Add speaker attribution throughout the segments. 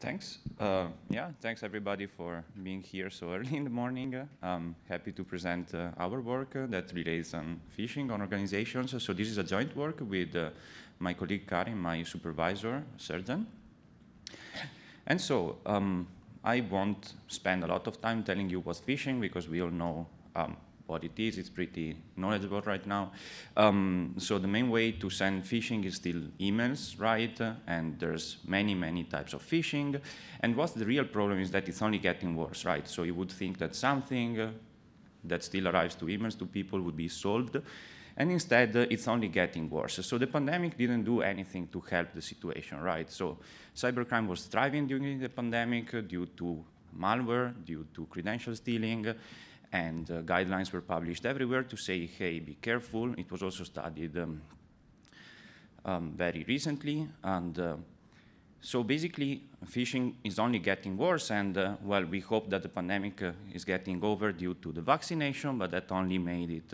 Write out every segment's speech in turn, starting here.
Speaker 1: Thanks. Yeah, thanks everybody for being here so early in the morning. I'm happy to present our work that relates on phishing on organizations. So this is a joint work with my colleague Kari and my supervisor, Srdjan. And so I won't spend a lot of time telling you what's phishing because we all know what it is. It's pretty knowledgeable right now. So the main way to send phishing is still emails, right? And there's many types of phishing. And what's the real problem is that it's only getting worse, right? So you would think that something that still arrives to emails to people would be solved. And instead, it's only getting worse. So the pandemic didn't do anything to help the situation, right? So cybercrime was thriving during the pandemic due to malware, due to credential stealing, and guidelines were published everywhere to say, hey, be careful. It was also studied very recently. And so basically, phishing is only getting worse. And well, we hope that the pandemic is getting over due to the vaccination, but that only made it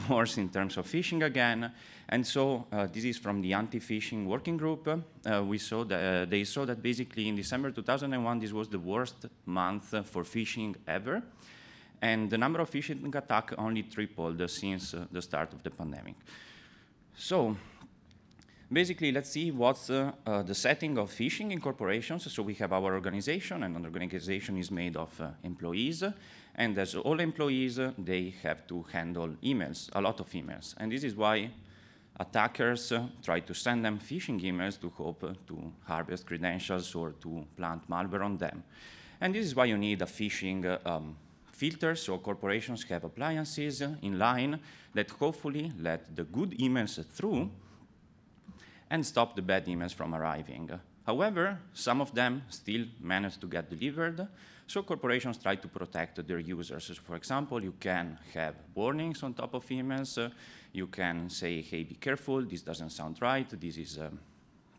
Speaker 1: worse in terms of phishing again. And so this is from the anti-phishing working group. We saw that they saw that basically in December 2001, this was the worst month for phishing ever. And the number of phishing attacks only tripled since the start of the pandemic. So basically, let's see what's the setting of phishing in corporations. So we have our organization, and an organization is made of employees. And as all employees, they have to handle emails, a lot of emails. And this is why attackers try to send them phishing emails to hope to harvest credentials or to plant malware on them. And this is why you need a phishing filter, so corporations have appliances in Lain that hopefully let the good emails through and stop the bad emails from arriving. However, some of them still manage to get delivered, so corporations try to protect their users. So for example, you can have warnings on top of emails. You can say, hey, be careful, this doesn't sound right, this is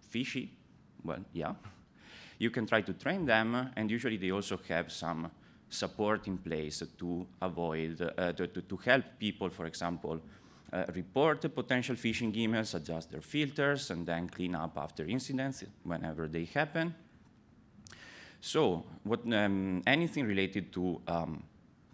Speaker 1: fishy. Well, yeah. You can try to train them, and usually they also have some support in place to avoid, to help people, for example, report potential phishing emails, adjust their filters, and then clean up after incidents whenever they happen. So anything related to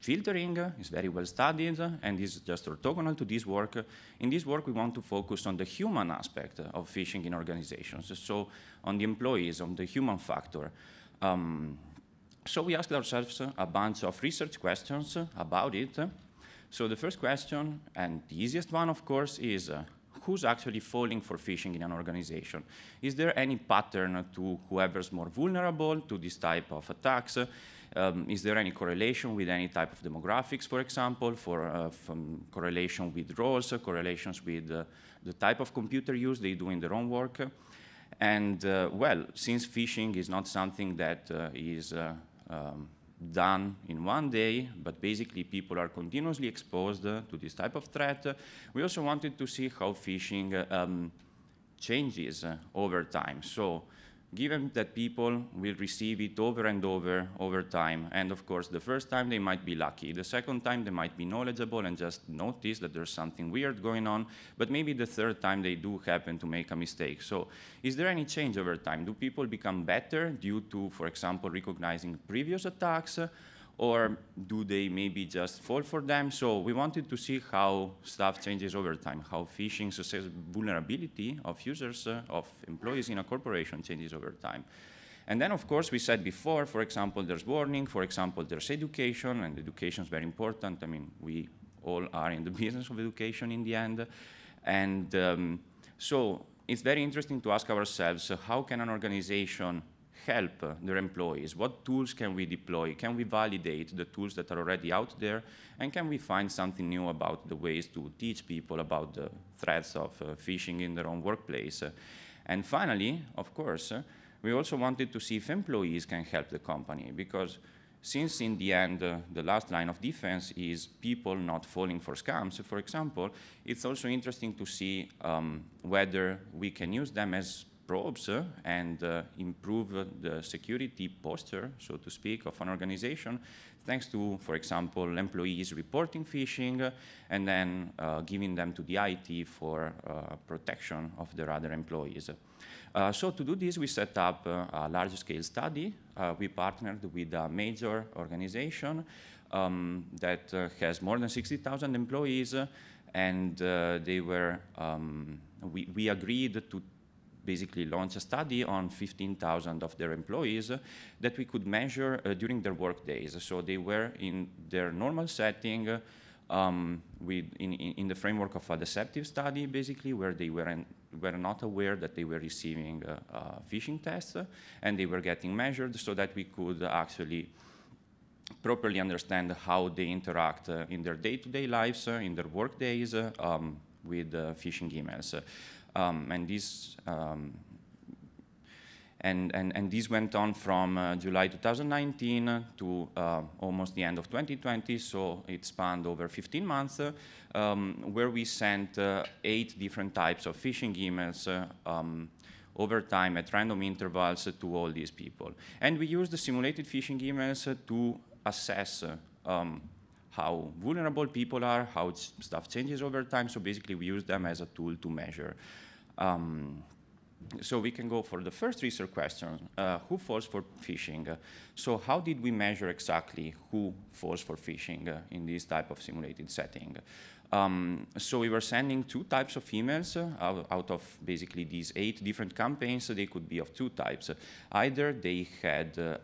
Speaker 1: filtering is very well studied, and is just orthogonal to this work. In this work, we want to focus on the human aspect of phishing in organizations, so on the employees, on the human factor. So we asked ourselves a bunch of research questions about it. So the first question, and the easiest one, of course, is who's actually falling for phishing in an organization? Is there any pattern to whoever's more vulnerable to this type of attacks? Is there any correlation with any type of demographics, for example, from correlation with roles, correlations with the type of computer use they do in their own work? And well, since phishing is not something that is done in one day, but basically people are continuously exposed to this type of threat, we also wanted to see how phishing changes over time. So given that people will receive it over and over time, and of course the first time they might be lucky, the second time they might be knowledgeable and just notice that there's something weird going on, but maybe the third time they do happen to make a mistake. So is there any change over time? Do people become better due to, for example, recognizing previous attacks, or do they maybe just fall for them? So we wanted to see how stuff changes over time, how phishing vulnerability of users, of employees in a corporation changes over time. And then, of course, we said before, for example, there's warning, for example, there's education, and education is very important. I mean, we all are in the business of education in the end. And so it's very interesting to ask ourselves, how can an organization help their employees? What tools can we deploy? Can we validate the tools that are already out there? And can we find something new about the ways to teach people about the threats of phishing in their own workplace? And finally, of course, we also wanted to see if employees can help the company, because since in the end, the last line of defense is people not falling for scams, for example, it's also interesting to see whether we can use them as probes and improve the security posture, so to speak, of an organization, thanks to, for example, employees reporting phishing and then giving them to the IT for protection of their other employees. So to do this, we set up a large-scale study. We partnered with a major organization that has more than 60,000 employees, and we agreed to basically launch a study on 15,000 of their employees that we could measure during their work days. So they were in their normal setting in the framework of a deceptive study, basically, where they were not aware that they were receiving phishing tests, and they were getting measured so that we could actually properly understand how they interact in their day-to-day lives, in their work days, with phishing emails. And this went on from July 2019 to almost the end of 2020, so it spanned over 15 months, where we sent 8 different types of phishing emails over time at random intervals to all these people. And we used the simulated phishing emails to assess how vulnerable people are, how stuff changes over time. So basically, we use them as a tool to measure. So we can go for the first research question, who falls for phishing? So how did we measure exactly who falls for phishing in this type of simulated setting? So we were sending 2 types of emails out of basically these 8 different campaigns. They could be of 2 types. Either they had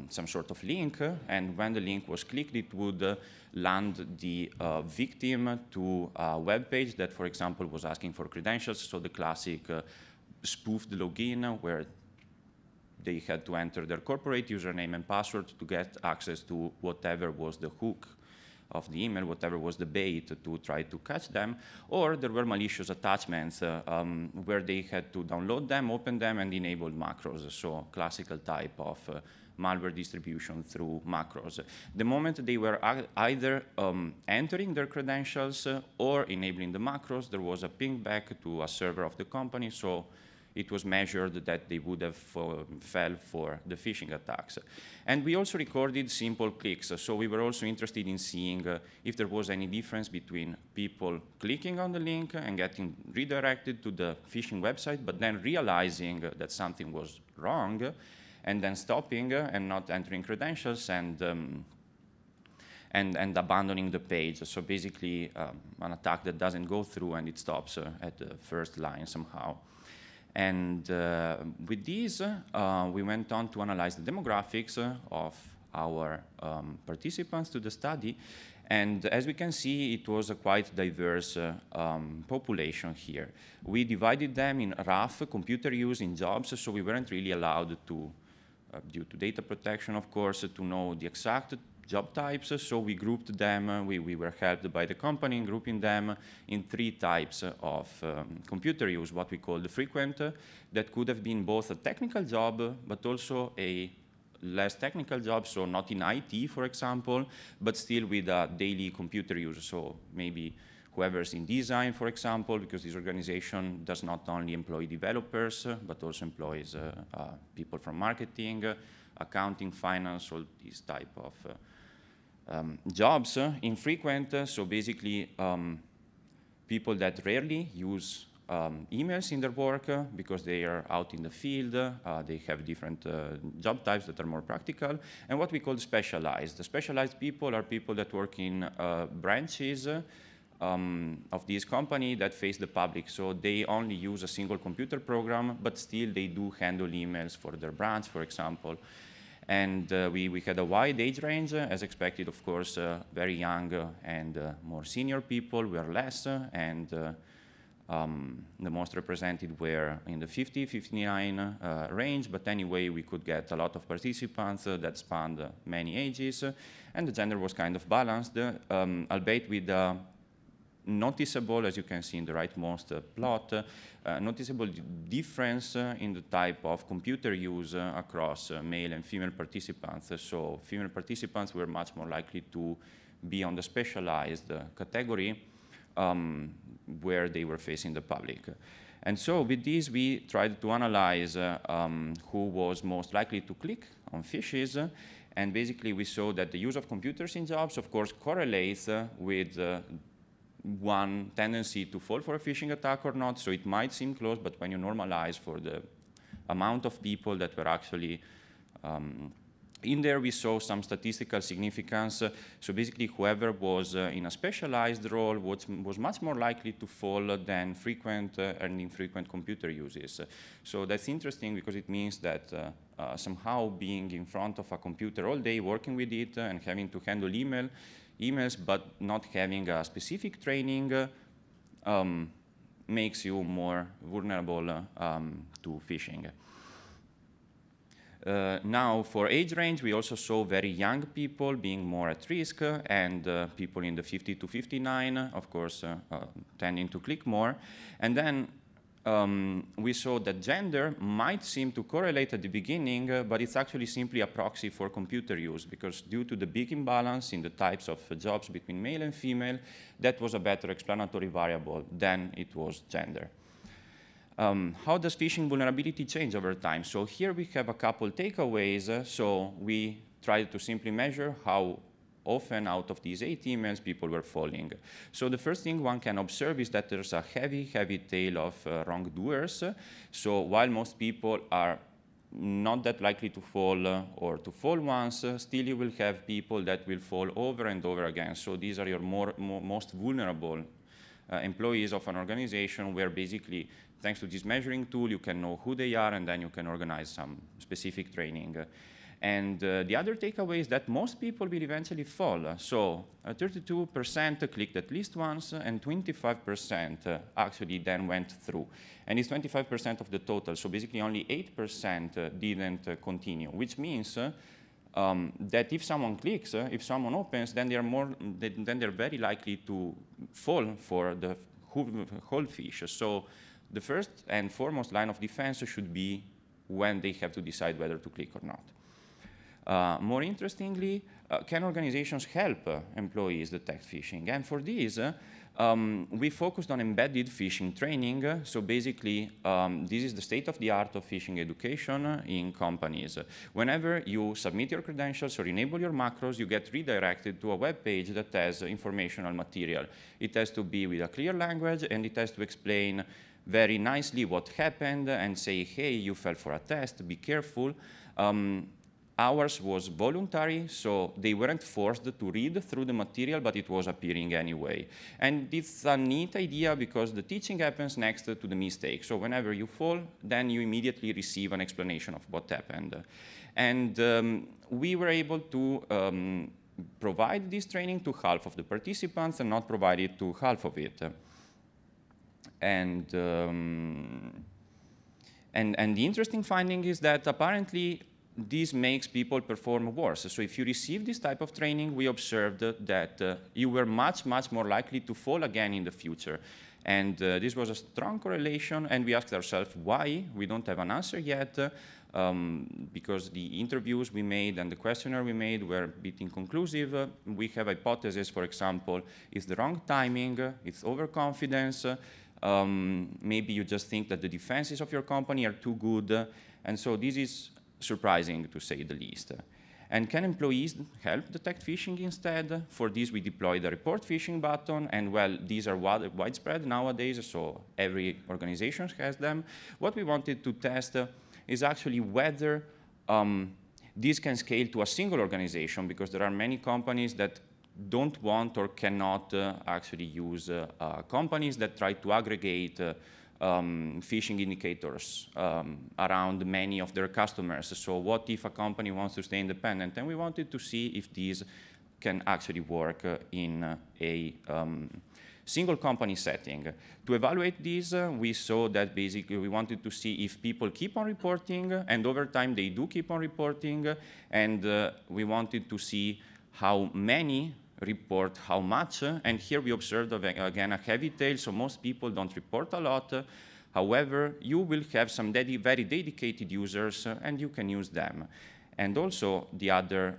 Speaker 1: some sort of link, and when the link was clicked, it would land the victim to a web page that, for example, was asking for credentials. So the classic spoofed login where they had to enter their corporate username and password to get access to whatever was the hook of the email, whatever was the bait to try to catch them. Or there were malicious attachments where they had to download them, open them, and enable macros. So classical type of malware distribution through macros. The moment they were either entering their credentials or enabling the macros, there was a ping back to a server of the company. So it was measured that they would have fell for the phishing attacks. And we also recorded simple clicks. So we were also interested in seeing if there was any difference between people clicking on the link and getting redirected to the phishing website, but then realizing that something was wrong, and then stopping and not entering credentials and abandoning the page. So basically, an attack that doesn't go through and it stops at the first line somehow. And with these, we went on to analyze the demographics of our participants to the study. And as we can see, it was a quite diverse population here. We divided them in rough computer use in jobs, so we weren't really allowed to, due to data protection, of course, to know the exact job types. So we grouped them, we were helped by the company in grouping them in 3 types of computer use, what we call the frequent, that could have been both a technical job, but also a less technical job, so not in IT, for example, but still with a daily computer use. So maybe whoever's in design, for example, because this organization does not only employ developers, but also employs people from marketing, accounting, finance, all these type of jobs. Infrequent, so basically people that rarely use emails in their work because they are out in the field, they have different job types that are more practical, and what we call specialized. The specialized people are people that work in branches of this company that face the public. So they only use a single computer program, but still they do handle emails for their branch, for example. And we had a wide age range, as expected, of course, very young and more senior people were less, and the most represented were in the 50, 59 range, but anyway, we could get a lot of participants that spanned many ages, and the gender was kind of balanced, albeit with noticeable, as you can see in the rightmost plot, noticeable difference in the type of computer use across male and female participants. So female participants were much more likely to be on the specialized category where they were facing the public. And so with this, we tried to analyze who was most likely to click on phishes. And basically, we saw that the use of computers in jobs, of course, correlates with one tendency to fall for a phishing attack or not. So it might seem close, but when you normalize for the amount of people that were actually in there. We saw some statistical significance. So basically, whoever was in a specialized role was much more likely to fall than frequent and infrequent computer uses. So that's interesting because it means that somehow being in front of a computer all day, working with it, and having to handle emails, but not having a specific training makes you more vulnerable to phishing. Now, for age range, we also saw very young people being more at risk, and people in the 50 to 59, of course, tending to click more. And then we saw that gender might seem to correlate at the beginning, but it's actually simply a proxy for computer use, because due to the big imbalance in the types of jobs between male and female, that was a better explanatory variable than it was gender. How does phishing vulnerability change over time? So here we have a couple takeaways. So we tried to simply measure how often out of these 8 emails people were falling. So the first thing one can observe is that there's a heavy tail of wrongdoers. So while most people are not that likely to fall or to fall once, still you will have people that will fall over and over again. So these are your most vulnerable employees of an organization, where basically, thanks to this measuring tool, you can know who they are, and then you can organize some specific training. And the other takeaway is that most people will eventually fall. So 32% clicked at least once, and 25% actually then went through. And it's 25% of the total. So basically only 8% didn't continue, which means that if someone clicks, if someone opens, then they're very likely to fall for the whole fish. So the first and foremost line of defense should be when they have to decide whether to click or not. More interestingly, can organizations help employees detect phishing? And for this, we focused on embedded phishing training. So basically, this is the state of the art of phishing education in companies. Whenever you submit your credentials or enable your macros, you get redirected to a web page that has informational material. It has to be with a clear language, and it has to explain very nicely what happened and say, hey, you fell for a test, be careful. Ours was voluntary, so they weren't forced to read through the material, but it was appearing anyway. And it's a neat idea because the teaching happens next to the mistake. So whenever you fall, then you immediately receive an explanation of what happened. And we were able to provide this training to half of the participants and not provide it to half of it. And the interesting finding is that apparently this makes people perform worse. So if you receive this type of training, we observed that you were much more likely to fall again in the future. And this was a strong correlation, and we asked ourselves why. We don't have an answer yet, because the interviews we made and the questionnaire we made were a bit inconclusive. We have hypotheses, for example, it's the wrong timing, it's overconfidence, maybe you just think that the defenses of your company are too good, and so this is surprising, to say the least. And can employees help detect phishing instead? For this, we deployed the report phishing button, and well, these are widespread nowadays, so every organization has them. What we wanted to test is actually whether this can scale to a single organization, because there are many companies that don't want or cannot actually use companies that try to aggregate phishing indicators around many of their customers. So what if a company wants to stay independent? And we wanted to see if these can actually work in a single company setting. To evaluate these, we saw that basically we wanted to see if people keep on reporting, and over time they do keep on reporting, and we wanted to see how many report how much, and here we observed again a heavy tail, so most people don't report a lot. However, you will have some very dedicated users, and you can use them. And also the other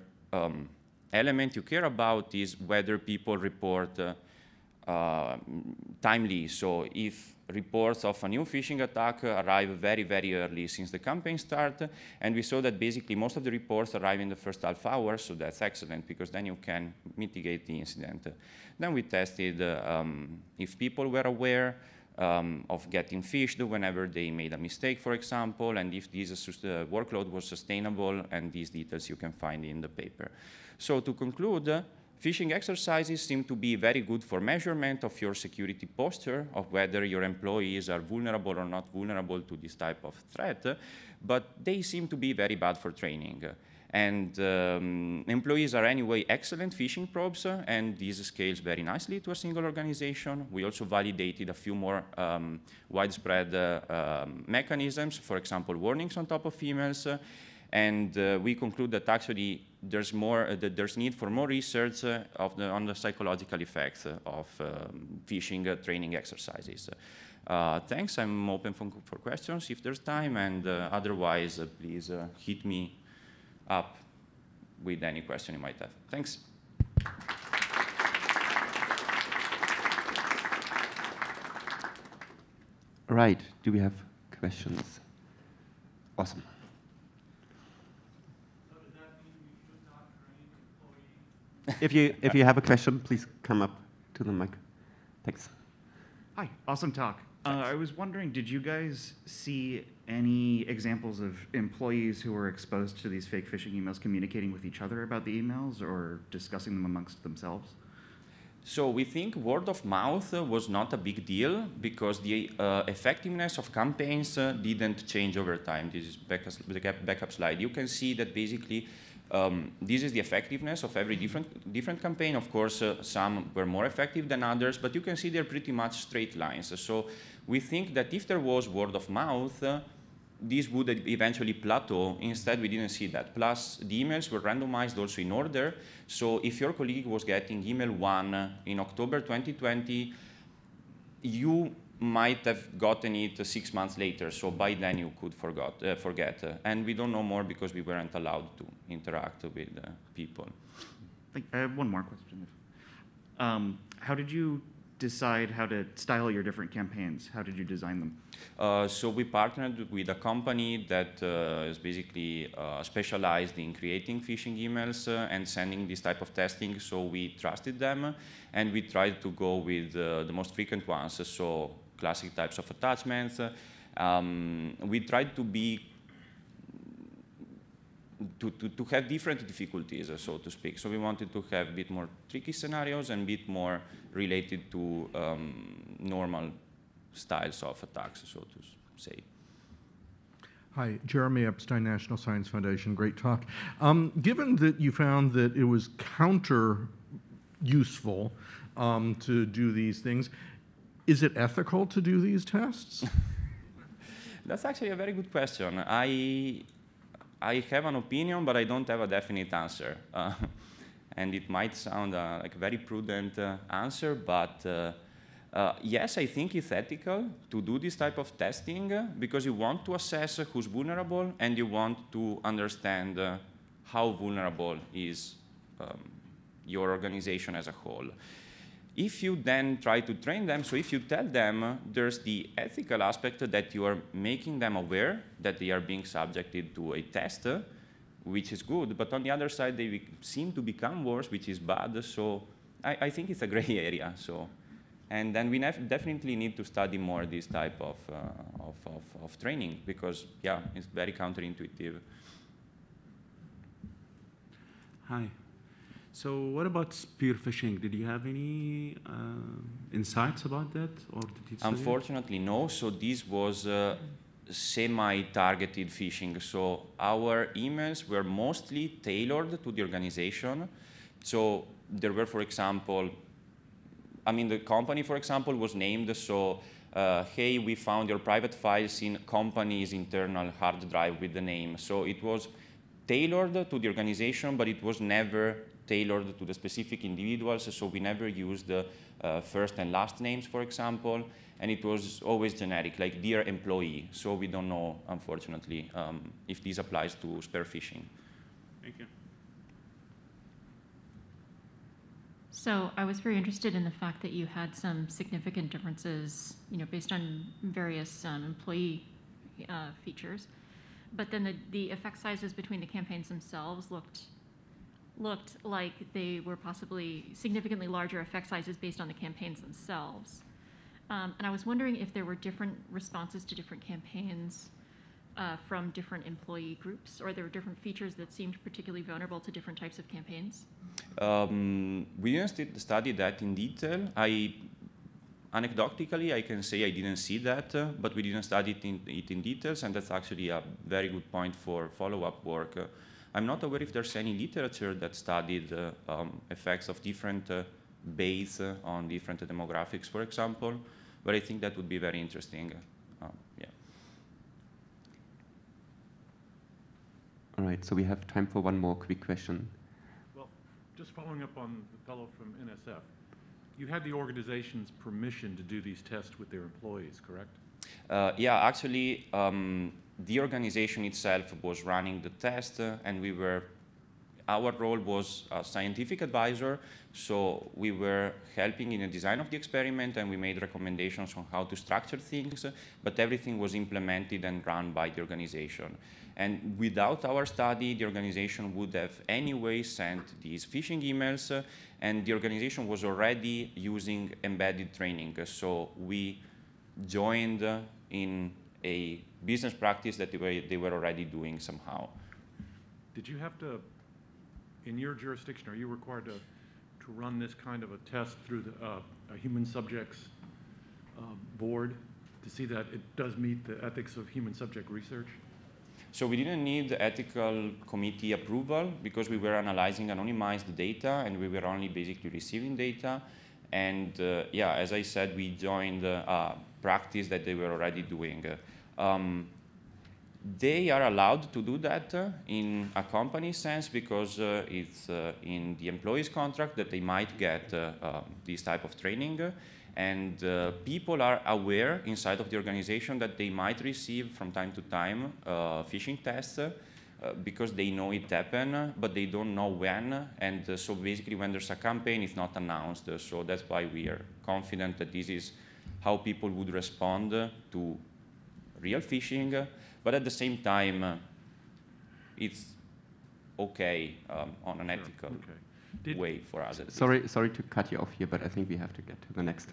Speaker 1: element you care about is whether people report timely. So if reports of a new phishing attack arrive very early since the campaign start, and we saw that basically most of the reports arrive in the first half hour, so that's excellent because then you can mitigate the incident. Then we tested if people were aware of getting phished whenever they made a mistake, for example, and if this workload was sustainable, and these details you can find in the paper. So to conclude, phishing exercises seem to be very good for measurement of your security posture, of whether your employees are vulnerable or not vulnerable to this type of threat, but they seem to be very bad for training. And employees are anyway excellent phishing probes, and this scales very nicely to a single organization. We also validated a few more widespread mechanisms, for example, warnings on top of emails, and we conclude that actually there's need for more research on the psychological effects of phishing training exercises. Thanks. I'm open for questions if there's time, and otherwise, please hit me up with any question you might have. Thanks.
Speaker 2: All right. Do we have questions? Awesome.
Speaker 3: So does that mean we should not train employees?
Speaker 2: If you have a question, please come up to the mic. Thanks.
Speaker 4: Hi, awesome talk. I was wondering, did you guys see any examples of employees who were exposed to these fake phishing emails communicating with each other about the emails or discussing them amongst themselves?
Speaker 1: So we think word of mouth was not a big deal because the effectiveness of campaigns didn't change over time. This is the backup slide. You can see that basically this is the effectiveness of every different campaign. Of course, some were more effective than others, but you can see they're pretty much straight lines. So we think that if there was word of mouth, this would eventually plateau. Instead, we didn't see that. Plus, the emails were randomized also in order. So if your colleague was getting email 1 in October 2020, you might have gotten it 6 months later. So by then, you could forget. And we don't know more because we weren't allowed to interact with people.
Speaker 4: I have one more question. How did you decide how to style your different campaigns? How did you design them?
Speaker 1: So we partnered with a company that is basically specialized in creating phishing emails and sending this type of testing. So we trusted them, and we tried to go with the most frequent ones. So classic types of attachments. We tried to be to have different difficulties, so to speak. So we wanted to have a bit more tricky scenarios and a bit more related to normal styles of attacks, so to say.
Speaker 3: Hi, Jeremy Epstein, National Science Foundation. Great talk. Given that you found that it was counter-useful to do these things, is it ethical to do these tests?
Speaker 1: That's actually a very good question. I have an opinion, but I don't have a definite answer. And it might sound like a very prudent answer, but yes, I think it's ethical to do this type of testing because you want to assess who's vulnerable and you want to understand how vulnerable is your organization as a whole. If you then try to train them, so if you tell them there's the ethical aspect that you are making them aware that they are being subjected to a test, which is good, but on the other side, they seem to become worse, which is bad. So I think it's a gray area. So, and then we definitely need to study more this type of training because, yeah, it's very counterintuitive.
Speaker 5: Hi. So what about spear phishing? Did you have any insights about that, or did you study it?
Speaker 1: Unfortunately, no. So this was semi-targeted phishing. So our emails were mostly tailored to the organization. So there were, for example, I mean, the company, for example, was named. So, hey, we found your private files in company's internal hard drive with the name. So it was tailored to the organization, but it was never tailored to the specific individuals, so we never used the first and last names, for example, and it was always generic, like dear employee. So we don't know, unfortunately, if this applies to spear phishing.
Speaker 5: Thank you.
Speaker 6: So I was very interested in the fact that you had some significant differences, based on various employee features, but then the effect sizes between the campaigns themselves looked like they were possibly significantly larger effect sizes based on the campaigns themselves. And I was wondering if there were different responses to different campaigns from different employee groups, or there were different features that seemed particularly vulnerable to different types of campaigns?
Speaker 1: We didn't study that in detail. Anecdotally, I can say I didn't see that, but we didn't study it in details, and that's actually a very good point for follow-up work. I'm not aware if there's any literature that studied effects of different based on different demographics, for example, but I think that would be very interesting. Yeah.
Speaker 2: All right, so we have time for one more quick question.
Speaker 7: Well, just following up on the fellow from NSF, you had the organization's permission to do these tests with their employees, correct?
Speaker 1: Yeah, actually, the organization itself was running the test, and our role was a scientific advisor, so we were helping in the design of the experiment, and we made recommendations on how to structure things, but everything was implemented and run by the organization. And without our study, the organization would have anyway sent these phishing emails, and the organization was already using embedded training. So we joined in a business practice that they were already doing somehow.
Speaker 7: Did you have to, in your jurisdiction, are you required to run this kind of a test through a human subjects board to see that it does meet the ethics of human subject research?
Speaker 1: So we didn't need ethical committee approval because we were analyzing anonymized data, and we were only basically receiving data. And yeah, as I said, we joined a practice that they were already doing. They are allowed to do that in a company sense because it's in the employee's contract that they might get this type of training. And people are aware inside of the organization that they might receive from time to time phishing tests because they know it happened, but they don't know when. And so basically when there's a campaign, it's not announced. So that's why we are confident that this is how people would respond to real phishing. But at the same time, it's okay on an ethical way for us.
Speaker 2: Sorry to cut you off here, but I think we have to get to the next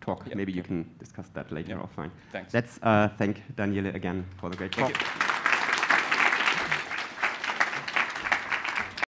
Speaker 2: talk.
Speaker 1: Yep.
Speaker 2: Maybe you can discuss that later offline.
Speaker 1: Thanks.
Speaker 2: Let's thank Daniele again for the great talk.